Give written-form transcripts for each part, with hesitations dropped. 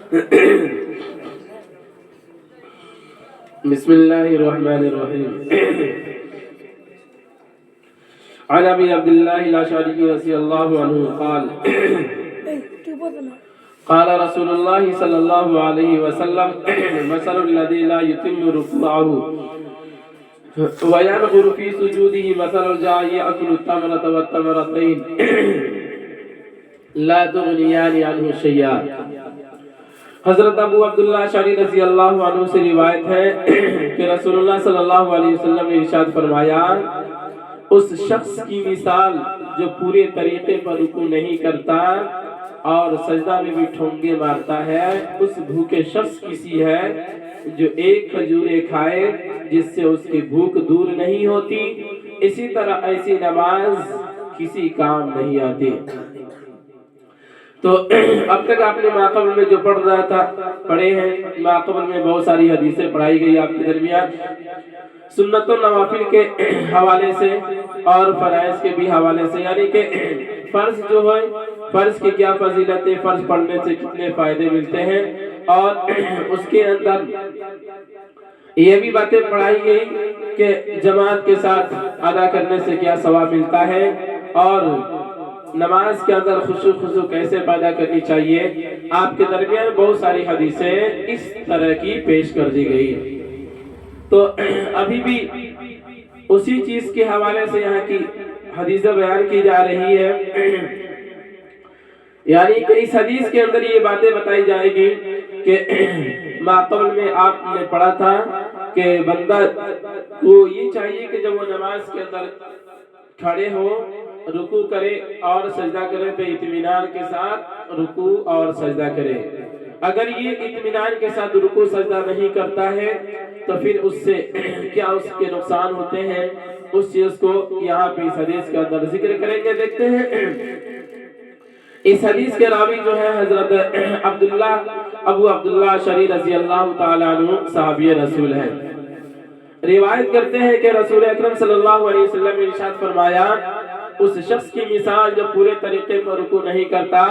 بسم الله الرحمن الرحيم. عن ابي عبد الله الاشعري رضي الله عنه قال قال رسول الله صلى الله عليه وسلم مثل الذي لا يتم ركوعه وينظر في سجوده مثل الجائع يأكل التمرة والتمرتين لا تغنيان عنه شيئا. حضرت ابو عبداللہ اشعری رضی اللہ عنہ سے روایت ہے کہ رسول اللہ صلی اللہ علیہ وسلم نے ارشاد فرمایا اس شخص کی مثال جو پورے طریقے پر رکوع نہیں کرتا اور سجدہ میں بھی ٹھونگے مارتا ہے اس بھوکے شخص کی سی ہے جو ایک کھجورے کھائے جس سے اس کی بھوک دور نہیں ہوتی، اسی طرح ایسی نماز کسی کام نہیں آتی. تو اب تک آپ نے ماقبل میں جو پڑھ رہا تھا پڑھے ہیں. ماقبل میں بہت ساری حدیثیں پڑھائی گئی آپ کے درمیان، سنت و نوافل کے حوالے سے اور فرائض کے بھی حوالے سے، یعنی کہ فرض جو ہے فرض کی کیا فضیلت ہے، فرض پڑھنے سے کتنے فائدے ملتے ہیں، اور اس کے اندر یہ بھی باتیں پڑھائی گئی کہ جماعت کے ساتھ ادا کرنے سے کیا ثواب ملتا ہے، اور نماز کے اندر خشوع کیسے پیدا کرنی چاہیے. آپ کے درمیان بہت ساری حدیثیں اس طرح کی پیش کر دی گئی. تو ابھی بھی اسی چیز کے حوالے سے یہاں کی حدیثیں بیان کی جا رہی ہے، یعنی کہ اس حدیث کے اندر یہ باتیں بتائی جائے گی کہ ماقبل میں آپ نے پڑھا تھا کہ بندہ کو یہ چاہیے کہ جب وہ نماز کے اندر کھڑے ہو رکوع کرے اور سجدہ کرے تو اطمینان کے ساتھ رکوع اور سجدہ کرے. اگر یہ اطمینان کے ساتھ رکوع سجدہ نہیں کرتا ہے تو پھر اس سے کیا اس کے نقصان ہوتے ہیں، اس چیز کو یہاں پہ اس حدیث کے اندر ذکر کریں گے. دیکھتے ہیں اس حدیث کے راوی جو ہے حضرت ابو عبداللہ اشعری رضی اللہ تعالیٰ عنہ صحابی رسول ہیں. روایت کرتے ہیں کہ رسول اکرم صلی اللہ علیہ وسلم نے ارشاد فرمایا اس شخص کی مثال جو پورے طریقے پر رکوع نہیں کرتا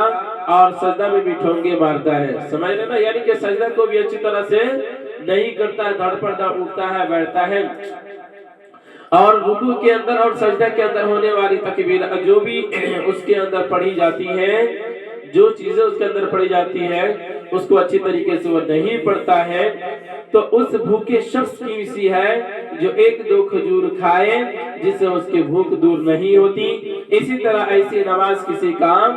اور سجدہ میں بھی ٹھونگے مارتا ہے. سمجھ رہے نا، یعنی کہ سجدہ کو بھی اچھی طرح سے نہیں کرتا ہے، دھڑ پڑ دھڑ اٹھتا ہے بیٹھتا ہے، اور رکوع کے اندر اور سجدہ کے اندر ہونے والی تکبیر جو بھی اس کے اندر پڑھی جاتی ہے، جو چیزیں اس کے اندر پڑھی جاتی ہے اس کو اچھی طریقے سے وہ نہیں پڑھتا ہے تو اس بھوکے شخص کی سی ہے جو ایک دو کھجور کھائے جس سے اس کی بھوک دور نہیں ہوتی، اسی طرح ایسی نماز کسی کام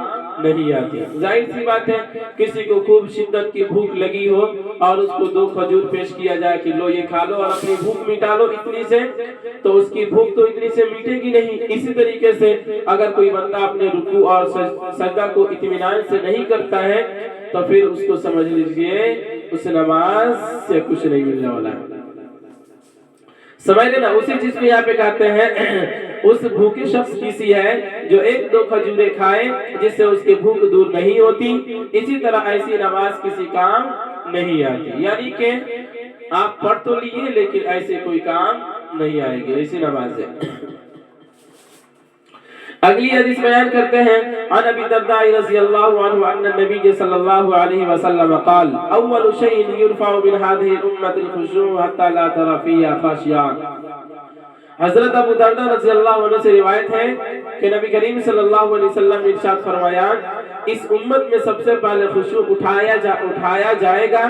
نہیں آتی. ظاہر سی بات ہے کسی کو خوب شدت کی بھوک لگی ہو اور اس کو دو کھجور پیش کیا جائے کہ لو یہ کھا لو اور اپنی بھوک مٹا لو اتنی سے، تو اس کی بھوک تو اتنی سے مٹے گی نہیں. اسی طریقے سے اگر کوئی بندہ اپنے رکوع اور سجدہ کو اطمینان سے نہیں کرتا ہے تو پھر اس کو سمجھ لیجئے اس نماز سے کچھ نہیں ملنے والا ہے. سمجھ لینا، اسی چیز کو یہاں پہ کہتے ہیں اس بھوکے شخص کی سی ہے جو ایک دو کھجورے کھائے جس سے اس کی بھوک دور نہیں ہوتی، اسی طرح ایسی نماز کسی کام نہیں آتی. یعنی کہ آپ پڑھ تو لیے لیکن ایسے کوئی کام نہیں آئے گی ایسی نماز ہے. اگلی حدیث بیان کرتے ہیں عن ابی الدرداء رضی اللہ عنہ ان النبی صلی اللہ علیہ وسلم قال اول شيء يرفع من هذه الامه الخشوع حتى لا ترى فيها خاشعا. حضرت ابو الدرداء رضی اللہ عنہ سے روایت ہے کہ نبی کریم صلی اللہ علیہ وسلم نے ارشاد فرمایا اس امت میں سب سے پہلے خشوع اٹھایا جائے گا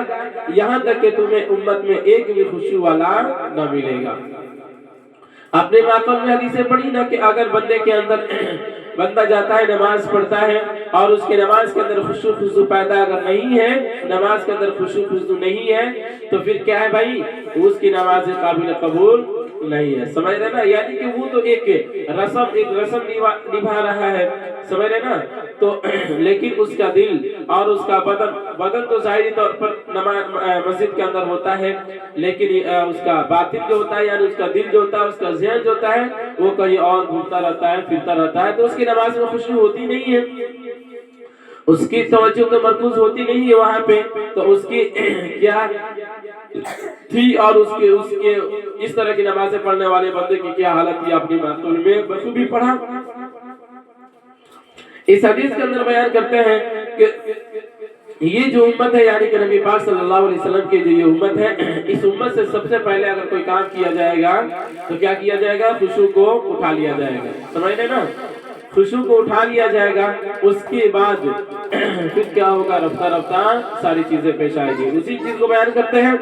یہاں تک کہ تمہیں امت میں ایک بھی خشوع والا نہ ملے گا. آپ نے ماقبل میں حدیثیں پڑھی نا کہ اگر بندے کے اندر بندہ جاتا ہے نماز پڑھتا ہے اور اس کے نماز کے اندر خشوع پیدا اگر نہیں ہے، نماز کے اندر خشوع نہیں ہے تو پھر کیا ہے بھائی اس کی نماز قابل قبول نہیں ہے. سمجھ رہے نا، یعنی کہ وہ تو ایک رسم نبھا رہا ہے، سمجھ رہے نا، تو لیکن اس کا دل اور اس کا بدن تو ظاہری طور پر مسجد کے اندر ہوتا ہے لیکن اس کا باطن جو ہوتا ہے یعنی اس کا دل جو ہوتا ہے اس کا ذہن جو ہوتا ہے وہ کہیں اور گھومتا رہتا ہے پھرتا رہتا ہے، تو اس کی نماز میں خشوع ہوتی نہیں ہے، اس کی توجہ تو مرکوز ہوتی نہیں ہے وہاں پہ. تو اس کی کیا تھی اور اس کے اس طرح کی نمازیں پڑھنے والے بندے کی کیا حالت تھی اپنی ماقبل میں بخوبی پڑھا. اس حدیث کے اندر بیان کرتے ہیں کہ یہ جو امت ہے یعنی کہ نبی پاک صلی اللہ علیہ وسلم کی جو یہ امت ہے، اس امت سے سب سے پہلے اگر کوئی کام کیا جائے گا تو کیا کیا جائے گا؟ خشوع کو اٹھا لیا جائے گا، سمجھ رہے نا؟ خشوع کو اٹھا لیا جائے گا، اس کے بعد پھر کیا ہوگا؟ رفتہ رفتہ ساری چیزیں پیش آئے گی۔ اسی چیز کو بیان کرتے ہیں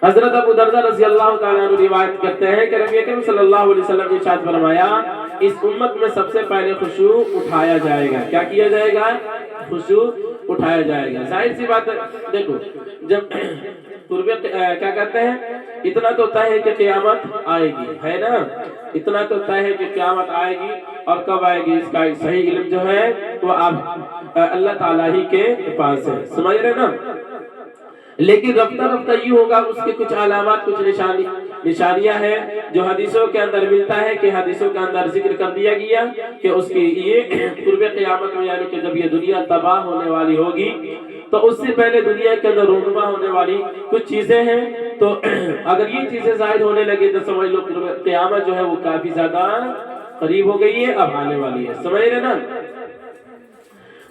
حضرت ابو دردہ رضی اللہ تعالیٰ عنہ روایت کرتے ہیں کہ نبی اکرم صلی اللہ علیہ وسلم نے ارشاد فرمایا اس امت میں سب سے پہلے خشوع اٹھایا جائے گا۔ کیا کیا جائے گا؟ خشوع اٹھایا جائے گا۔ ظاہر سی بات ہے، دیکھو جب کیا کہتے ہیں، اتنا تو طے ہے کہ قیامت آئے گی، ہے نا؟ اتنا تو طے ہے کہ قیامت آئے گی، اور کب آئے گی اس کا صحیح علم جو ہے وہ آپ اللہ تعالیٰ ہی کے پاس ہے، سمجھ رہے نا؟ لیکن رفتہ رفتہ یہ ہوگا، اس کے کچھ علامات، کچھ نشانیاں ہیں جو حدیثوں کے اندر ملتا ہے کہ حدیثوں کے اندر ذکر کر دیا گیا کہ اس کی یہ قرب قیامت میں یعنی کہ جب یہ دنیا تباہ ہونے والی ہوگی تو اس سے پہلے دنیا کے اندر رونما ہونے والی کچھ چیزیں ہیں، تو اگر یہ چیزیں ظاہر ہونے لگے تو سمجھ لو قیامت جو ہے وہ کافی زیادہ قریب ہو گئی ہے، اب آنے والی ہے، سمجھ رہے نا؟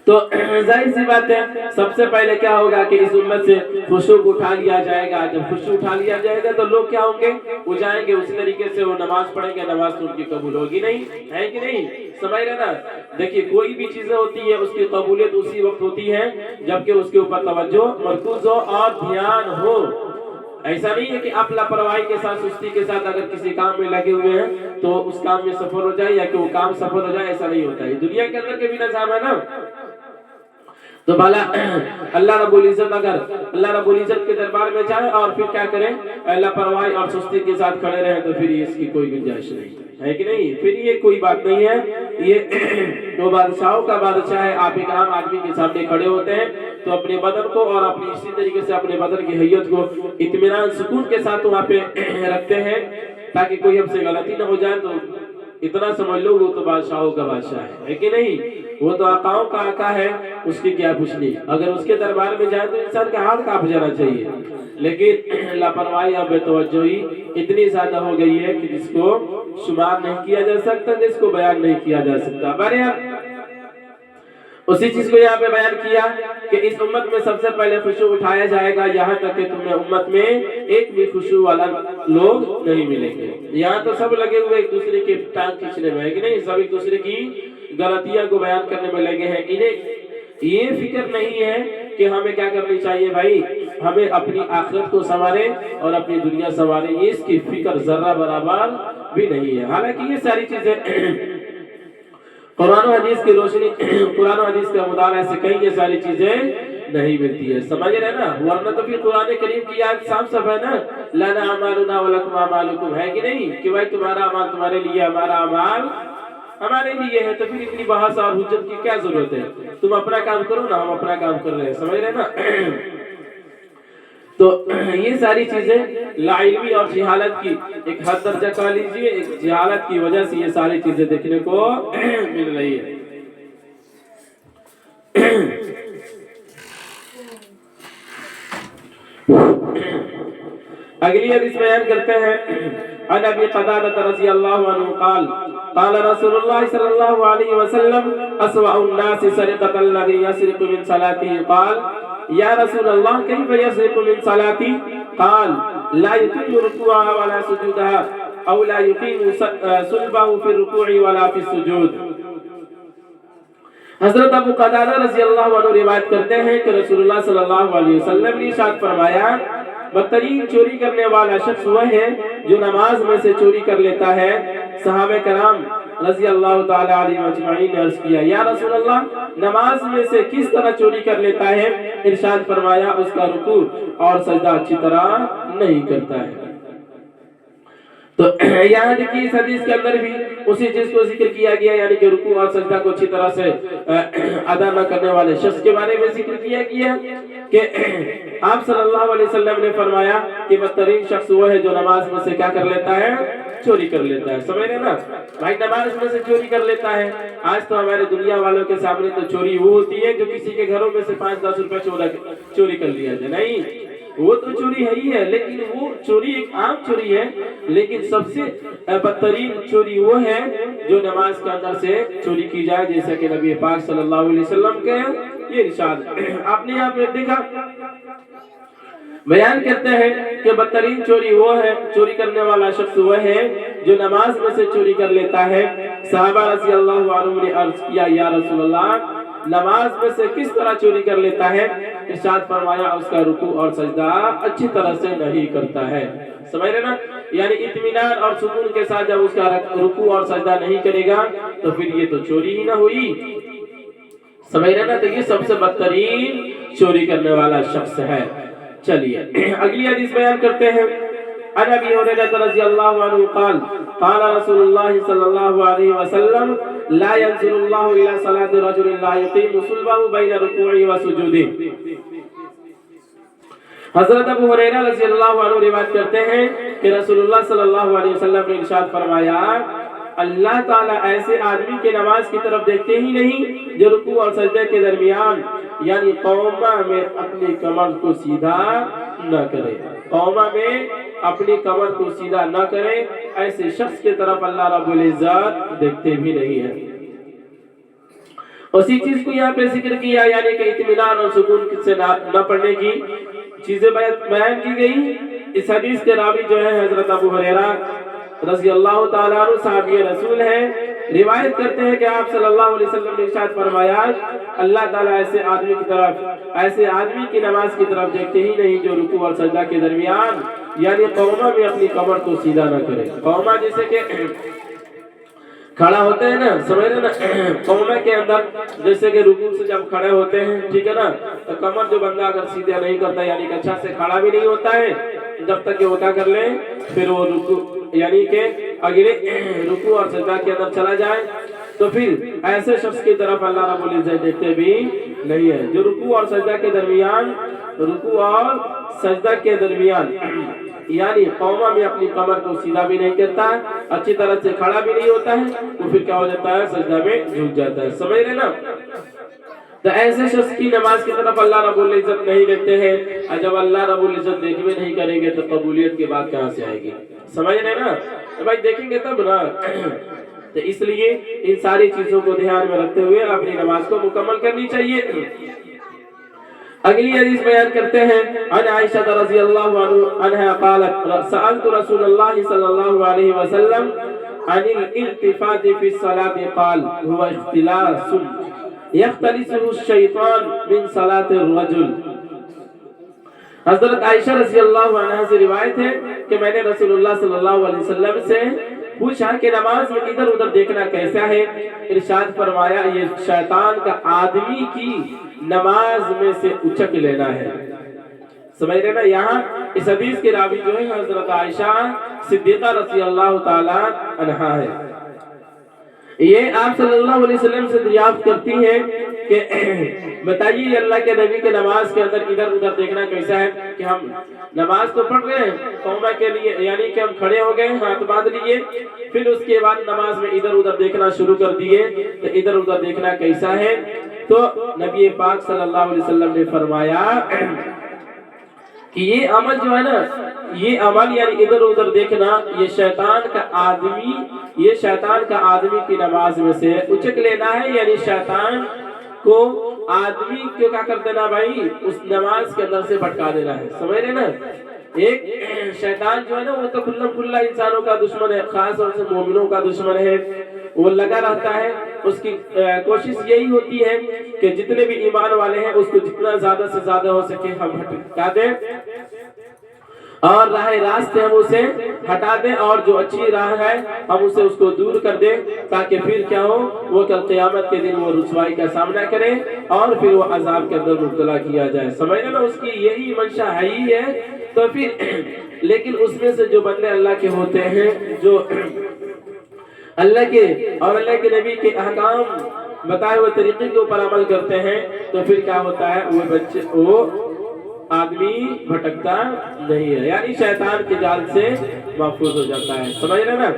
تو ظاہر سی بات ہے سب سے پہلے کیا ہوگا کہ اس امت سے خشوع اٹھا لیا جائے گا۔ جب خشوع اٹھا لیا جائے گا تو لوگ کیا ہوں گے؟ وہ جائیں گے اسی طریقے سے، وہ نماز پڑھیں گے، نماز تو ان کی قبول ہوگی نہیں، ہے کہ نہیں؟ سمجھ رہے نا؟ دیکھیے کوئی بھی چیزیں ہوتی ہے اس کی قبولیت اسی وقت ہوتی ہے جبکہ اس کے اوپر توجہ مرکوز ہو اور دھیان ہو۔ ایسا نہیں ہے کہ آپ لاپرواہی کے ساتھ، سستی کے ساتھ اگر کسی کام میں لگے ہوئے ہیں تو اس کام میں سفل ہو جائے یا کہ وہ کام سفل ہو جائے، ایسا نہیں ہوتا ہے۔ دنیا کے اندر کے بھی نظام ہے نا، تو بھلا اللہ رب العزت اگر اللہ رب العزت کے دربار میں جائے اور پھر کیا کریں؟ لاپرواہی اور سستی کے ساتھ کھڑے رہیں تو پھر اس کی کوئی گنجائش نہیں ہے کہ نہیں؟ پھر یہ کوئی بات نہیں ہے۔ یہ جو بادشاہوں کا بادشاہ ہے، آپ ایک عام آدمی کے سامنے کھڑے ہوتے ہیں تو اپنے بدن کو اور اپنی اسی طریقے سے اپنے بدن کی حیت کو اطمینان سکون کے ساتھ وہاں پہ رکھتے ہیں تاکہ کوئی ہم سے غلطی نہ ہو جائے۔ تو اتنا سمجھ لو وہ تو بادشاہوں کا بادشاہ ہے کہ نہیں؟ وہ تو آقاؤں کا آقا ہے، اس کی کیا پوچھنی۔ اگر اس کے دربار میں جائے تو انسان کا ہاتھ کانپ جانا چاہیے، لیکن لاپرواہی اور بے توجہی اتنی زیادہ ہو گئی ہے کہ جس کو شمار نہیں کیا جا سکتا، جس کو بیان نہیں کیا جا سکتا۔ اسی چیز کو یہاں پہ بیان کیا کہ اس امت میں سب سے پہلے خشوع اٹھایا جائے گا، یہاں تک کہ تمہیں امت میں ایک بھی خشوع والا لوگ نہیں ملیں گے۔ یہاں تو سب لگے ہوئے ایک دوسرے کی ٹانگ کھینچنے میں ہے کہ نہیں؟ سب ایک دوسرے کی غلطیاں کو بیان کرنے میں لگے ہیں۔ انہیں یہ فکر نہیں ہے کہ ہمیں کیا کرنی چاہیے بھائی، ہمیں اپنی آخرت کو سنوارے اور اپنی دنیا سنوارے، یہ اس کی فکر ذرہ برابر بھی نہیں ہے۔ حالانکہ یہ ساری چیزیں قرآن و حدیث کی روشنی، قرآن و حدیث کا مطالعہ سے کہیں یہ ساری چیزیں نہیں ملتی ہے، سمجھ رہے نا؟ ورنہ تو پھر قرآن کریم کی آیت صاف صاف ہے نا، لنا اعمالنا ولکم اعمالکم، ہے کہ نہیں؟ کہ بھائی تمہارا اعمال تمہارے لیے، ہمارا اعمال ہمارے لیے ہے، تو پھر اتنی بحث اور حجت کی کیا ضرورت ہے؟ تم اپنا کام کرو نا، ہم اپنا کام کر رہے ہیں، سمجھ رہے نا؟ تو یہ ساری چیزیں لا علمی اور جہالت کی ایک حد درجہ کہہ لیجیے، ایک جہالت کی وجہ سے یہ ساری چیزیں دیکھنے کو مل رہی ہے۔ اگلی حدیث بیان کرتے ہیں عن ابی قتادہ رضی اللہ عنہ قال قال رسول اللہ صلی اللہ علیہ وسلم اسوأ الناس سرقة الذي يسرق من صلاته قال یا رسول اللہ کیف یسرق من صلاتی؟ قال لا يتم رکوعها ولا سجودها او لا يقيم صلبه في الرکوع ولا في السجود۔ حضرت ابو قتادہ رضی اللہ عنہ روایت کرتے ہیں کہ رسول اللہ صلی اللہ علیہ وسلم نے ارشاد فرمایا بدترین چوری کرنے والا شخص وہ ہے جو نماز میں سے چوری کر لیتا ہے۔ صحابہ کرام رضی اللہ تعالی علیہ مجمعین نے عرض کیا یا رسول اللہ نماز میں سے کس طرح چوری کر لیتا ہے؟ ارشاد فرمایا اس کا رکوع اور سجدہ اچھی طرح نہیں کرتا ہے۔ تو یہاں دیکھیے اس حدیث کے اندر بھی اسی چیز کو ذکر کیا گیا، یعنی کہ رکوع اور سجدہ کو اچھی طرح سے ادا نہ کرنے والے شخص کے بارے میں ذکر کیا گیا کہ آپ صلی اللہ علیہ وسلم نے فرمایا کہ بدترین شخص وہ ہے جو نماز میں سے کیا کر لیتا ہے؟ چوری کر لیتا ہے۔ سمجھ رہے نا بھائی؟ نماز میں سے چوری کر لیتا ہے۔ آج تو ہمارے دنیا والوں کے سامنے تو چوری وہ ہوتی ہے جو کسی کے گھروں میں سے 5-10 روپے چوری کر لیا جائے، نہیں وہ تو چوری ہے ہی ہے، لیکن وہ چوری ایک عام چوری ہے، لیکن سب سے بدترین چوری وہ ہے جو نماز کے اندر سے چوری کی جائے، جیسا کہ نبی پاک صلی اللہ علیہ وسلم کے یہ ارشاد آپ نے یہاں پہ دیکھا بیان کرتے ہیں کہ بدترین چوری وہ ہے، چوری کرنے والا شخص وہ ہے جو نماز میں سے چوری کر لیتا ہے۔ صحابہ رضی اللہ عنہ نے عرض کیا یا رسول اللہ نماز میں سے کس طرح چوری کر لیتا ہے؟ ارشاد فرمایا اس کا رکوع اور سجدہ اچھی طرح سے نہیں کرتا ہے۔ سمجھ رہے نا؟ یعنی اطمینان اور سکون کے ساتھ جب اس کا رکوع اور سجدہ نہیں کرے گا تو پھر یہ تو چوری ہی نہ ہوئی۔ سمجھ رہے نا؟ تو یہ سب سے بدترین چوری کرنے والا شخص ہے۔ چلیے اگلی حدیث بیان کرتے ہیں۔ عن ابی ہریرہ رضی اللہ عنہ قال قال رسول اللہ صلی اللہ علیہ وسلم لا ينزل اللہ الى صلاة رجل لا يقيم صلبه بین رکوعه وسجوده۔ حضرت ابو ہریرہ رضی اللہ عنہ روایت کرتے ہیں کہ رسول اللہ صلی اللہ علیہ وسلم نے ارشاد فرمایا اللہ تعالیٰ ایسے آدمی کے نماز کی طرف دیکھتے ہی نہیں جو رکوع اور سجدے کے درمیان یعنی قوما میں اپنی کمر کو سیدھا نہ کرے، قوما میں اپنی کمر کو سیدھا نہ کرے، ایسے شخص کی طرف اللہ رب العزت دیکھتے بھی نہیں ہے۔ اسی چیز کو یہاں پہ ذکر کیا یعنی کہ اطمینان اور سکون سے نہ پڑھنے کی چیزیں بیان کی گئی۔ اس حدیث کے راوی جو ہے حضرت ابو ہریرہ رضی اللہ تعالیٰ عنہ صحابی رسول ہیں، روایت کرتے ہیں کہ آپ صلی اللہ علیہ وسلم نے ارشاد فرمایا اللہ تعالیٰ ایسے آدمی کی نماز کی طرف دیکھتے ہی نہیں جو رکوع اور سجدہ کے درمیان یعنی قوما میں اپنی کمر کو سیدھا نہ کرے۔ قوما جیسے کہ کھڑا ہوتے ہیں نا، سمجھ رہے نا، قوما کے اندر جیسے کہ رکوع سے جب کھڑے ہوتے ہیں ٹھیک ہے نا، تو کمر جو بندہ اگر سیدھا نہیں کرتا یعنی کہ اچھا سے کھڑا بھی نہیں ہوتا ہے جب تک کہ وہ کیا کر لے پھر وہ رکوع یعنی کہ اگلے رکوع اور سجدہ کے اندر چلا جائے تو پھر ایسے شخص کی طرف اللہ رب العزت دیکھتے بھی نہیں ہے جو رکوع اور سجدہ کے درمیان یعنی قوما میں اپنی کمر کو سیدھا بھی نہیں کرتا ہے، اچھی طرح سے کھڑا بھی نہیں ہوتا ہے، تو پھر کیا ہو جاتا ہے سجدہ میں جھک جاتا ہے۔ سمجھ رہے نا؟ تو ایسے شخص کی نماز کی طرف اللہ رب العزت نہیں دیکھتے ہیں، اور جب اللہ رب العزت دیکھوے نہیں کریں گے تو قبولیت کی بات کہاں سے آئے گی؟ سمجھ رہے نا؟ تو بھائی دیکھیں گے تب نا۔ تو اس لیے ان ساری چیزوں کو دھیان میں رکھتے ہوئے اپنی نماز کو مکمل کرنی چاہیے۔ اگلی حدیث بیان کرتے ہیں عن عائشہ رضی اللہ عنہا قالت سألت رسول اللہ صلی اللہ علیہ وسلم عن الالتفات فی الصلاة قال هو اختلاس یختلسه الشیطان من صلاة الرجل۔ حضرت عائشہ رضی اللہ عنہ سے روایت ہے کہ میں نے رسول اللہ صلی اللہ علیہ وسلم سے پوچھا کہ نماز میں ادھر ادھر دیکھنا کیسا ہے؟ ارشاد فرمایا یہ شیطان کا آدمی کی نماز میں سے اچک لینا ہے۔ سمجھ رہے نا؟ یہاں اس حدیث کے راوی جو ہے حضرت عائشہ صدیقہ رضی اللہ تعالی عنہا ہے۔ یہ آپ صلی اللہ علیہ وسلم سے دریافت کرتی ہیں کہ بتائیے اللہ کے نبی کے نماز کے اندر ادھر ادھر دیکھنا کیسا ہے؟ کہ ہم نماز تو پڑھ رہے ہیں قوما کے لیے یعنی کہ ہم کھڑے ہو گئے ہاتھ باندھ لیے پھر اس کے بعد نماز میں ادھر ادھر دیکھنا شروع کر دیے تو ادھر ادھر دیکھنا کیسا ہے؟ تو نبی پاک صلی اللہ علیہ وسلم نے فرمایا کہ یہ عمل جو ہے نا، یہ عمل یعنی ادھر ادھر دیکھنا یہ شیطان کا آدمی کی نماز میں سے اچک لینا ہے، یعنی شیطان کو آدمی کو کیا کر دینا بھائی اس نماز کے اندر سے بھٹکا دینا ہے۔ سمجھ رہے نا؟ ایک شیطان جو ہے نا وہ تو کھلا انسانوں کا دشمن ہے، خاص طور سے مومنوں کا دشمن ہے، وہ لگا رہتا ہے، اس کی کوشش یہی ہوتی ہے کہ جتنے بھی ایمان والے ہیں اس کو جتنا زیادہ سے زیادہ ہو سکے ہم ہٹا دیں اور راہ راست ہم اسے ہٹا دیں اور جو اچھی راہ ہے ہم اسے اس کو دور کر دیں تاکہ پھر کیا ہو وہ کل قیامت کے دن وہ رسوائی کا سامنا کرے اور پھر وہ عذاب کے اندر مبتلا کیا جائے۔ سمجھنا نا؟ اس کی یہی منشا ہے ہی ہے۔ تو پھر لیکن اس میں سے جو بندے اللہ کے ہوتے ہیں جو اللہ کے اور اللہ کے نبی کے احکام بتائے ہوئے طریقے کے اوپر عمل کرتے ہیں تو پھر کیا ہوتا ہے وہ آدمی بھٹکتا نہیں ہے، یعنی شیطان کے جال سے محفوظ ہو جاتا ہے۔ سمجھ رہے نا؟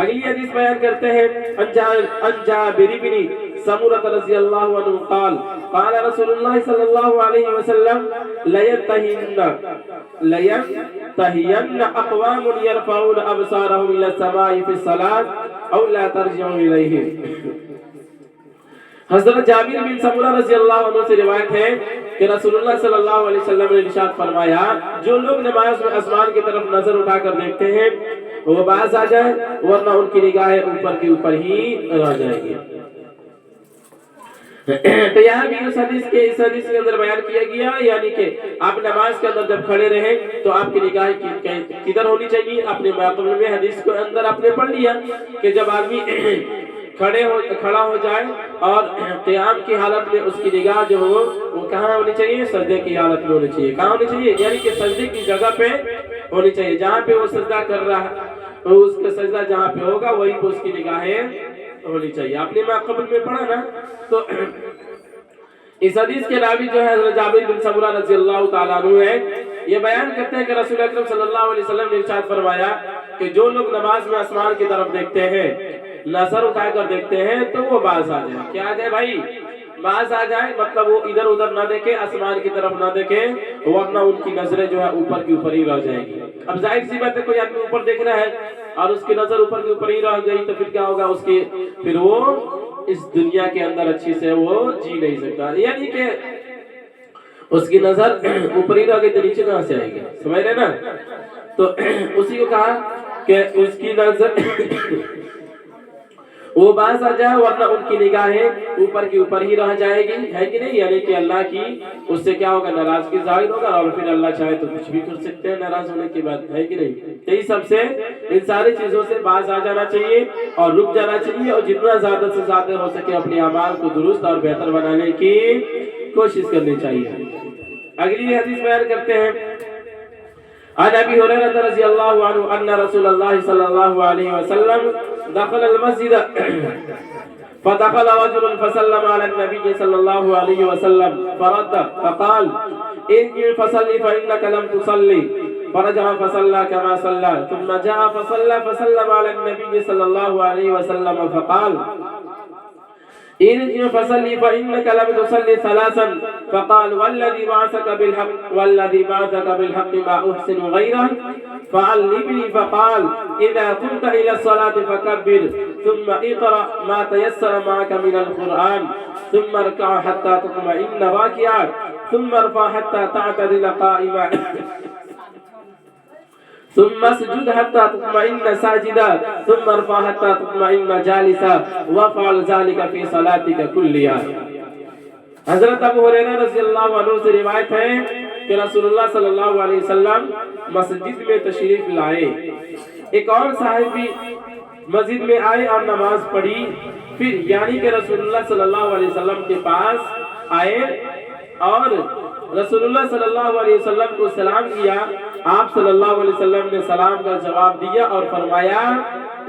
اگلی حدیث بیان کرتے ہیں عن جابر بن سمرہ رضی اللہ عنہ قال قال رسول اللہ صلی اللہ علیہ وسلم لینتہین اقوام یرفعون ابصارهم الى السماء فی الصلاة او لا ترجعوا الیہ۔ حضرت جابر بن سمرہ رضی اللہ عنہ سے روایت ہے کہ رسول اللہ صلی اللہ علیہ وسلم نے ارشاد فرمایا جو لوگ نماز میں آسمان کی طرف نظر اٹھا کر دیکھتے ہیں وہ باز آ جائے ورنہ ان کی نگاہیں اوپر کے اوپر ہی رہ جائیں گی۔ تو یہاں بھی اس حدیث کے اندر بیان کیا گیا یعنی کہ آپ نماز کے اندر جب کھڑے رہیں تو آپ کی نگاہیں کدھر ہونی چاہیے، اپنے مقام میں حدیث کے اندر آپ نے پڑھ لیا کہ جب آدمی کھڑا ہو جائے اور قیام کی حالت میں اس کی نگاہ جو ہو وہ کہاں ہونی چاہیے، سجدے کی حالت میں ہونی چاہیے۔ کہاں ہونی چاہیے یعنی کہ سجدے کی جگہ پہ ہونی چاہیے، جہاں پہ وہ سجدہ کر رہا ہے اس کا سجدہ جہاں پہ ہوگا وہی پہ اس کی نگاہیں ہونی چاہیے۔ آپ نے قبل میں پڑھا نا، تو اس حدیث کے راوی جو ہے حضرت جابر بن سمرہ رضی اللہ تعالیٰ عنہ ہے، یہ بیان کرتے ہیں کہ رسول اکرم صلی اللہ علیہ وسلم نے ارشاد فرمایا کہ جو لوگ نماز میں آسمان کی طرف دیکھتے ہیں، نظر اٹھا کر دیکھتے ہیں تو وہ باز آ جائے۔ کیا آ جائے بھائی؟ باز آ جائے، مطلب وہ ادھر ادھر نہ دیکھے، آسمان کی طرف نہ دیکھے ورنہ ان کی نظریں جو ہے اوپر کی اوپر ہی رہ جائیں گی۔ اب ظاہر سی بات ہے کوئی آدمی اوپر دیکھ رہا ہے اور اس کی نظر اوپر کی اوپر ہی رہ گئی تو پھر کیا ہوگا، اس کی پھر وہ اس دنیا کے اندر اچھی سے وہ جی نہیں سکتا، یعنی کہ اس کی نظر اوپر ہی رہ گئی تو نیچے کہاں سے آئے گی، سمجھ رہے نا؟ تو اسی کو کہا کہ اس کی نظر وہ باز آ جائے ورنہ ان کی نگاہیں اوپر کی اوپر ہی رہ جائے گی، ہے کہ نہیں؟ یعنی کہ اللہ کی اس سے کیا ہوگا، ناراضگی ظاہر ہوگا اور پھر اللہ چاہے تو کچھ بھی کر سکتے ہیں ناراض ہونے کی بات، ہے کہ نہیں؟ یہی سب سے ان ساری چیزوں سے باز آ جانا چاہیے اور رک جانا چاہیے اور جتنا زیادہ سے زیادہ ہو سکے اپنے اعمال کو درست اور بہتر بنانے کی کوشش کرنی چاہیے۔ اگلی حدیث بیان کرتے ہیں، عن ابي هريره رضي الله عنه ان رسول الله صلى الله عليه وسلم دخل المسجد فدخل رجل فسلم على النبي صلى الله عليه وسلم فرد فقال ارجع فصلي فانك لم تصلي فرجع فصلى كما صلى ثم جاء فصلى فسلم على النبي صلى الله عليه وسلم فقال ارجع فصلي فإنك لم تصلي ثلاثا فقال والذي بعثك بالحق ما أحسن غيره فعلمني فقال إذا قمت إلى الصلاة فكبر ثم اقرأ ما تيسر معك من القرآن ثم اركع حتى تطمئن راكعا ثم ارفع حتى تعتدل قائما ثم اسجد حتى تطمئن ساجدا ثم ارفع حتى تطمئن جالسا وافعل ذلك في صلاتك كلها۔ حضرت ابو ہریرہ رضی اللہ عنہ سے روایت ہے کہ رسول اللہ صلی اللہ علیہ وسلم مسجد میں تشریف لائے، ایک اور صحابی مسجد میں آئے اور نماز پڑھی، پھر یعنی کہ رسول اللہ صلی اللہ علیہ وسلم کے پاس آئے اور رسول اللہ صلی اللہ علیہ وسلم کو سلام کیا، آپ صلی اللہ علیہ وسلم نے سلام کا جواب دیا اور فرمایا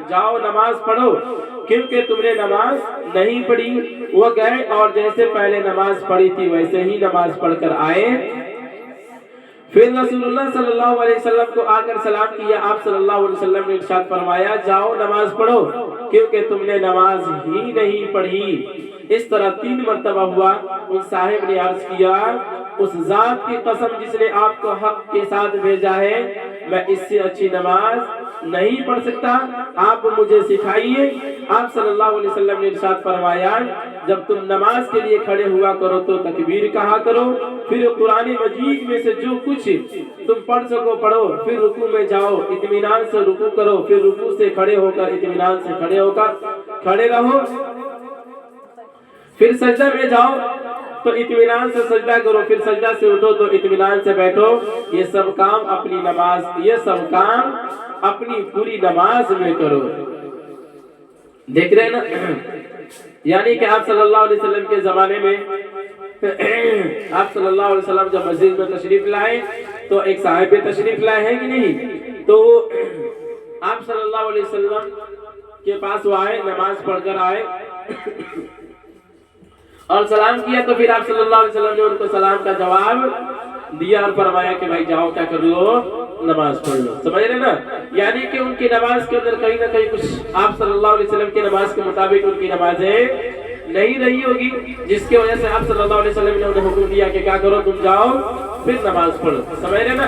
جاؤ نماز پڑھو کیونکہ تم نے نماز نہیں پڑھی۔ وہ گئے اور جیسے پہلے نماز پڑھی تھی ویسے ہی نماز پڑھ کر آئے، پھر رسول اللہ صلی اللہ علیہ وسلم کو آ کر سلام کیا، آپ صلی اللہ علیہ وسلم نے ارشاد فرمایا جاؤ نماز پڑھو کیونکہ تم نے نماز ہی نہیں پڑھی۔ اس طرح 3 مرتبہ ہوا۔ ان صاحب نے عرض کیا اس ذات کی قسم جس نے آپ کو حق کے ساتھ بھیجا ہے میں اس سے اچھی نماز نہیں پڑھ سکتا، آپ مجھے سکھائیے۔ آپ صلی اللہ علیہ وسلم نے ارشاد فرمایا جب تم نماز کے لیے کھڑے ہوا کرو تو تکبیر کہا کرو، پھر قرآن مجید میں سے جو کچھ تم پڑھ سکو پڑھو، پھر رکوع میں جاؤ اطمینان سے رکوع کرو، پھر رکوع سے کھڑے ہو کر اطمینان سے کھڑے رہو، پھر سجدہ میں جاؤ تو اطمینان سے سجدہ کرو، پھر سجدہ سے اٹھو تو اطمینان سے بیٹھو۔ یہ سب کام اپنی پوری نماز میں کرو۔ دیکھ رہے نا، یعنی کہ آپ صلی اللہ علیہ وسلم کے زمانے میں آپ صلی اللہ علیہ وسلم جب مسجد میں تشریف لائے تو ایک صاحب تشریف لائے ہیں کہ نہیں، تو آپ صلی اللہ علیہ وسلم کے پاس وہ آئے، نماز پڑھ کر آئے اور سلام کیا، تو پھر آپ صلی اللہ علیہ وسلم نے ان کو سلام کا جواب دیا اور فرمایا کہ بھائی جاؤ کیا کر لو، نماز پڑھ لو۔ سمجھ رہے نا؟ یعنی کہ ان کی نماز کے اندر کہیں نہ کہیں کچھ آپ صلی اللہ علیہ وسلم کی نماز کے مطابق ان کی نمازیں نہیں رہی ہوگی، جس کی وجہ سے آپ صلی اللہ علیہ وسلم نے انہیں حکم دیا کہ کیا کرو، تم جاؤ پھر نماز پڑھو۔ سمجھ رہے نا؟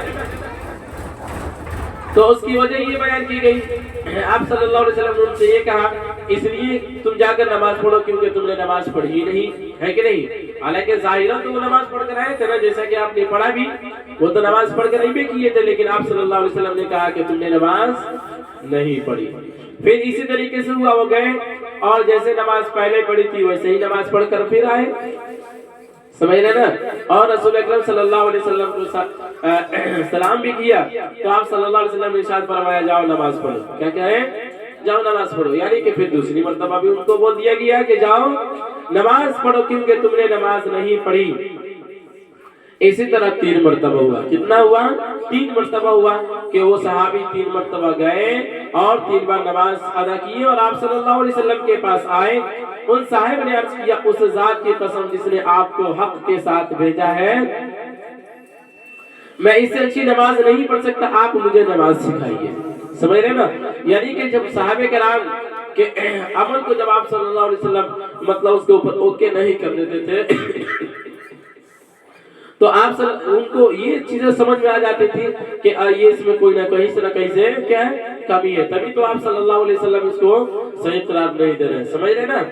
تو اس کی وجہ یہ بیان کی گئی، آپ صلی اللہ علیہ وسلم نے ان سے یہ کہا اس لیے تم جا کر نماز پڑھو کیونکہ تم نے نماز پڑھی ہی نہیں ہے کہ نہیں؟ حالانکہ ظاہرا تو وہ نماز پڑھ کر آئے تھے نا، جیسا کہ آپ نے پڑھا بھی، وہ تو نماز پڑھ کر نہیں بھی کیے تھے، لیکن آپ صلی اللہ علیہ وسلم نے کہا کہ تم نے نماز نہیں پڑھی۔ پھر اسی طریقے سے ہوا، وہ گئے اور جیسے نماز پہلے پڑھی تھی ویسے ہی نماز پڑھ کر پھر آئے، سمجھ رہے نا؟ اور رسول اکرم صلی اللہ علیہ وسلم کو سلام بھی کیا تو آپ صلی اللہ علیہ وسلم نے ارشاد فرمایا جاؤ نماز پڑھو، کیا کہا ہے؟ جاؤ نماز پڑھو، یعنی کہ پھر دوسری مرتبہ بھی ان کو بول دیا گیا کہ جاؤ نماز پڑھو کیونکہ تم نے نماز نہیں پڑھی۔ اسی طرح 3 مرتبہ ہوا، کتنا ہوا؟ 3 مرتبہ ہوا کہ وہ صحابی 3 مرتبہ گئے اور 3 بار نماز ادا کی اور آپ صلی اللہ علیہ وسلم کے پاس آئے۔ ان صاحب نے عرض کیا اس ذات کی قسم جس نے آپ کو حق کے ساتھ بھیجا ہے، میں اس سے اچھی نماز نہیں پڑھ سکتا، آپ مجھے نماز سکھائیے، سمجھ رہے نا؟ یعنی کہ جب صحابہ کرام کے عمل کو جب آپ صلی اللہ علیہ وسلم مطلب اس کے اوپر اوکے نہیں کر دیتے تھے تو آپ ان کو یہ چیزیں سمجھ میں آ جاتی تھی کہ یہ اس میں کوئی نہ کہیں سے نہ کہیں سے کیا ہے کمی ہے، تبھی تو آپ صلی اللہ علیہ وسلم اس کو صحیح قرار نہیں دے رہے، سمجھ رہے نا؟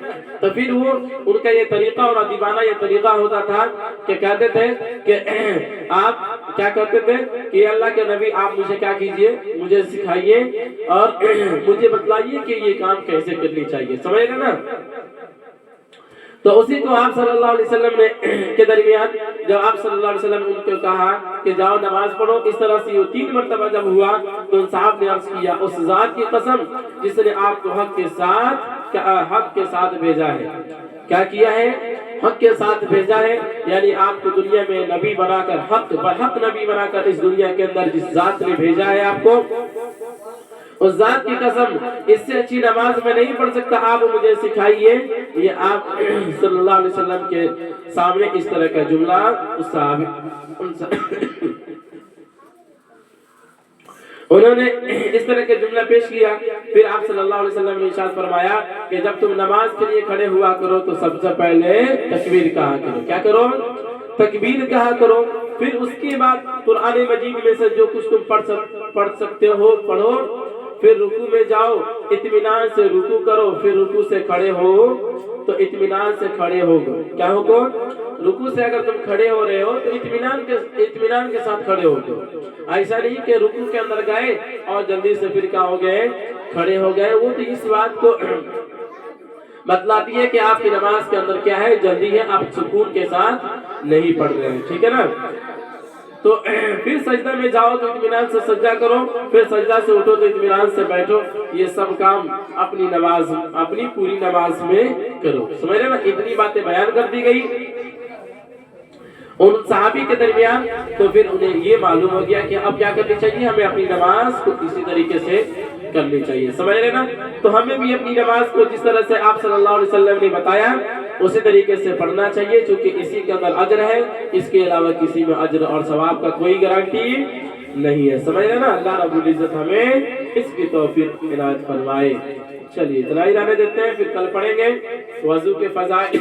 تو پھر وہ ان کا یہ طریقہ اور ادیبانہ یہ طریقہ ہوتا تھا کہ کہتے تھے کہ آپ کیا کہتے تھے کہ اللہ کے نبی آپ مجھے کیا کیجئے، مجھے سکھائیے اور مجھے بتلائیے کہ یہ کام کیسے کرنی چاہیے، سمجھ رہے نا؟ تو اسی کو آپ صلی اللہ علیہ وسلم نے کے درمیان جب آپ صلی اللہ علیہ وسلم نے ان کو کہا کہ جاؤ نماز پڑھو، اس طرح سے یہ 3 مرتبہ جب ہوا تو ان صاحب نے عرض کیا اس ذات کی قسم جس نے آپ کو حق کے ساتھ بھیجا ہے، کیا کیا ہے؟ حق کے ساتھ بھیجا ہے، یعنی آپ کو دنیا میں نبی بنا کر حق برحق نبی بنا کر اس دنیا کے اندر جس ذات نے بھیجا ہے آپ کو، اس ذات کی قسم اس سے اچھی نماز میں نہیں پڑھ سکتا، آپ مجھے سکھائیے۔ یہ آپ صلی اللہ علیہ وسلم کے سامنے اس طرح کا جملہ انہوں نے اس طرح کا جملہ پیش کیا۔ پھر آپ صلی اللہ علیہ وسلم نے ارشاد فرمایا کہ جب تم نماز کے لیے کھڑے ہوا کرو تو سب سے پہلے تکبیر کہا کرو، کیا کرو؟ تکبیر کہا کرو، پھر اس کے بعد قرآن مجید میں سے جو کچھ تم پڑھ سکتے ہو پڑھو، پھر رکوع میں جاؤ، اطمینان سے رکوع کرو، پھر رکوع سے کھڑے ہو تو اطمینان سے کھڑے ہو گو، کیا ہو گو؟ رکوع سے اگر تم کھڑے ہو رہے ہو تو اطمینان کے ساتھ کھڑے ہو گو، ایسا نہیں کہ رکوع کے اندر گئے اور جلدی سے پھر کیا ہو گئے؟ کھڑے ہو گئے۔ وہ تو اس بات کو بتلاتی ہے کہ آپ کی نماز کے اندر کیا ہے؟ جلدی ہے، آپ سکون کے ساتھ نہیں پڑھ رہے ہیں، ٹھیک ہے نا؟ تو پھر سجدہ میں جاؤ تو اطمینان سے سجدہ کرو، پھر سجدہ سے اٹھو تو اطمینان سے بیٹھو، یہ سب کام اپنی نماز اپنی پوری نماز میں کرو، سمجھ رہے نا؟ اتنی باتیں بیان کر دی گئی ان صحابی کے درمیان، تو پھر انہیں یہ معلوم ہو گیا کہ اب کیا کرنی چاہیے، ہمیں اپنی نماز کو اسی طریقے سے کرنی چاہیے، سمجھ رہے نا؟ تو ہمیں بھی اپنی نماز کو جس طرح سے آپ صلی اللہ علیہ وسلم نے بتایا اسی طریقے سے پڑھنا چاہیے، چونکہ اسی کے اندر اجر ہے، اس کے علاوہ کسی میں اجر اور ثواب کا کوئی گارنٹی نہیں ہے، سمجھ رہے نا؟ اللہ رب العزت ہمیں اس کی توفیق عنایت فرمائے۔ چلیے اتنا ہی رہنے دیتے ہیں، پھر کل پڑھیں گے وضو کے فضائل